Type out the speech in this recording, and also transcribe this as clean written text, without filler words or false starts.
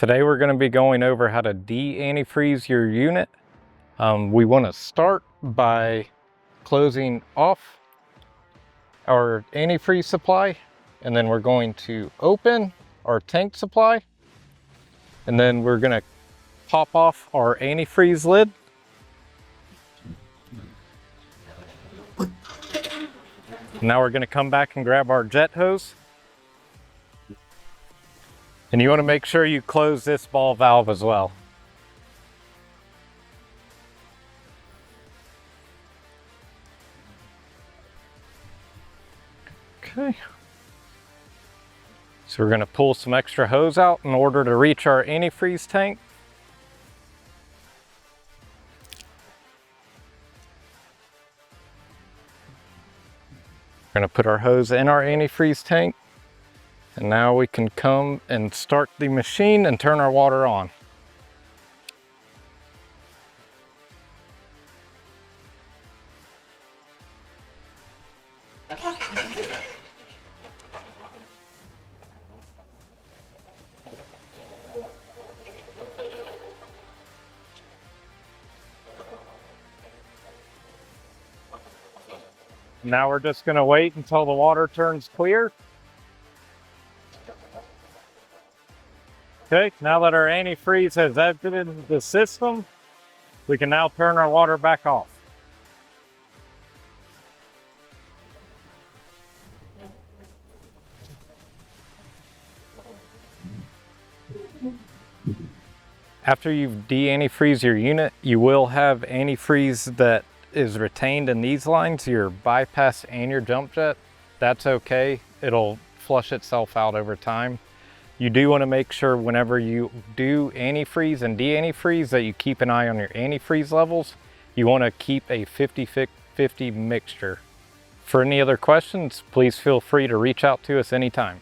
Today we're going to be going over how to de-antifreeze your unit. We want to start by closing off our antifreeze supply, and then we're going to open our tank supply, and then we're going to pop off our antifreeze lid. Now we're going to come back and grab our jet hose. And you want to make sure you close this ball valve as well. Okay. So we're going to pull some extra hose out in order to reach our antifreeze tank. We're going to put our hose in our antifreeze tank. And now we can come and start the machine and turn our water on. Now we're just going to wait until the water turns clear. Okay, now that our antifreeze has exited the system, we can now turn our water back off. After you've de-antifreezed your unit, you will have antifreeze that is retained in these lines, your bypass and your jump jet. That's okay, it'll flush itself out over time. You do want to make sure whenever you do antifreeze and de-antifreeze that you keep an eye on your antifreeze levels. You want to keep a 50-50 mixture. For any other questions, please feel free to reach out to us anytime.